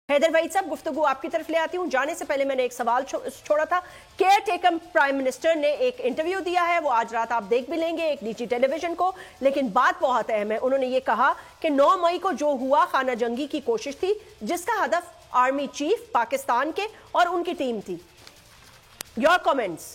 हैदर वहीद साहब, गुफ्तगू आपकी तरफ ले आती हूँ। जाने से पहले मैंने एक सवाल छोड़ा था। केयर टेकर प्राइम मिनिस्टर ने एक इंटरव्यू दिया है, वो आज रात आप देख भी लेंगे एक निजी टेलीविजन को, लेकिन बात बहुत अहम है। उन्होंने ये कहा कि 9 मई को जो हुआ खाना जंगी की कोशिश थी, जिसका हदफ आर्मी चीफ पाकिस्तान के और उनकी टीम थी। Your comments?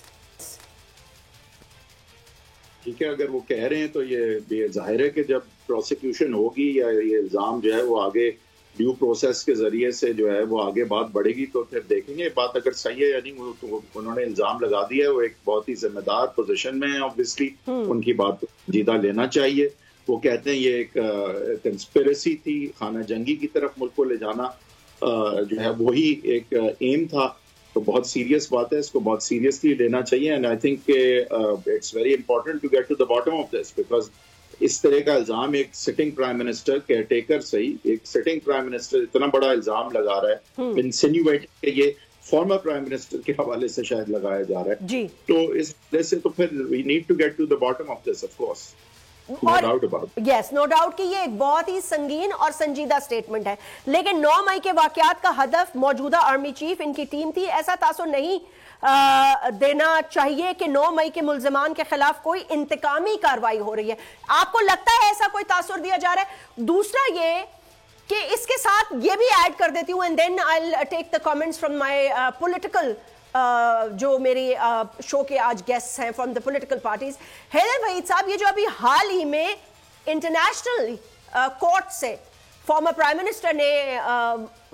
ठीक है, अगर वो कह रहे हैं तो ये जाहिर है कि जब प्रोसिक्यूशन होगी या ये इल्ज़ाम जो है वो आगे ड्यू प्रोसेस के जरिए से जो है वो आगे बात बढ़ेगी तो फिर देखेंगे बात अगर सही है या नहीं। वो तो उन्होंने इल्जाम लगा दिया है, वो एक बहुत ही जिम्मेदार पोजीशन में है, ऑब्वियसली उनकी बात जीता लेना चाहिए। वो कहते हैं ये एक कंस्पिरेसी थी, खाना जंगी की तरफ मुल्क को ले जाना जो है वही एक एम था। तो बहुत सीरियस बात है, इसको बहुत सीरियसली लेना चाहिए। And I think it's very important to get to the bottom of this, because इस तरह का इल्जाम एक sitting prime minister, caretaker सही, एक सिटिंग प्राइम मिनिस्टर इतना बड़ा इल्जाम लगा रहा है, इंसिन्यूएट के ये फॉर्मर प्राइम मिनिस्टर के हवाले से शायद लगाया जा रहा है जी। तो इस वजह से तो फिर we need to get to the bottom of this, of course, no doubt about. Yes, no doubt कि ये एक बहुत ही संगीन और संजीदा स्टेटमेंट है, लेकिन 9 मई के वाकयात का हदफ मौजूदा आर्मी चीफ, इनकी टीम थी। ऐसा तासुर नहीं देना चाहिए कि 9 मई के मुल्ज़िमान के खिलाफ कोई इंतकामी कार्रवाई हो रही है। आपको लगता है ऐसा कोई तासुर दिया जा रहा है? दूसरा ये कि इसके साथ ये भी ऐड कर देती हूँ, and then I will take the comments from my political जो मेरी शो के आज गेस्ट्स हैं from the political parties. Haider Waheed साहब, ये जो अभी हाल ही में इंटरनेशनल कोर्ट से फॉर्मर प्राइम मिनिस्टर ने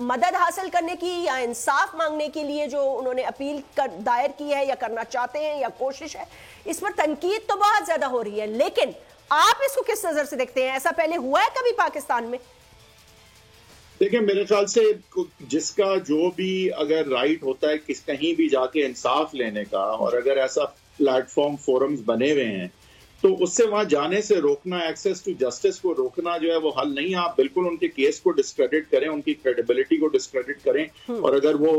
मदद हासिल करने की या इंसाफ मांगने के लिए जो उन्होंने अपील दायर की है या करना चाहते हैं या कोशिश है, इस पर तनकीद तो बहुत ज्यादा हो रही है, लेकिन आप इसको किस नजर से देखते हैं? ऐसा पहले हुआ है कभी पाकिस्तान में? देखिए, मेरे ख्याल से जिसका जो भी अगर राइट होता है किस कहीं भी जाके इंसाफ लेने का, और अगर ऐसा प्लेटफॉर्म फोरम्स बने हुए हैं तो उससे वहां जाने से रोकना, एक्सेस टू जस्टिस को रोकना जो है वो हल नहीं। आप बिल्कुल उनके केस को डिस्क्रेडिट करें, उनकी क्रेडिबिलिटी को डिस्क्रेडिट करें, और अगर वो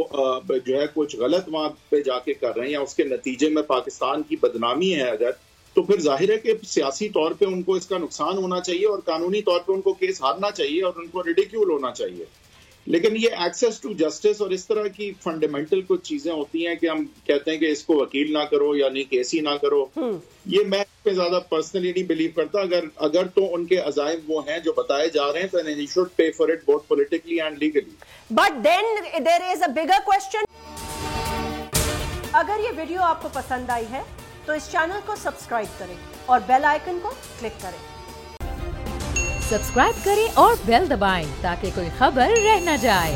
जो है कुछ गलत वहां पे जाके कर रहे हैं या उसके नतीजे में पाकिस्तान की बदनामी है अगर, तो फिर जाहिर है कि सियासी तौर पे उनको इसका नुकसान होना चाहिए और कानूनी तौर पे उनको केस हारना चाहिए और उनको रिडिक्यूल होना चाहिए। लेकिन ये एक्सेस टू जस्टिस और इस तरह की फंडामेंटल कुछ चीजें होती हैं कि हम कहते हैं कि इसको वकील ना करो या नहीं केस ही ना करो, ये मैं इसमें ज्यादा पर्सनली नहीं बिलीव करता। अगर तो उनके अजाइम वो हैं जो बताए जा रहे हैं, तो he should pay for it both politically and legally. But then there is a bigger question. अगर ये वीडियो आपको पसंद आई है तो इस चैनल को सब्सक्राइब करें और बेल आइकन को क्लिक करें। सब्सक्राइब करें और बेल दबाएं ताकि कोई खबर रह न जाए।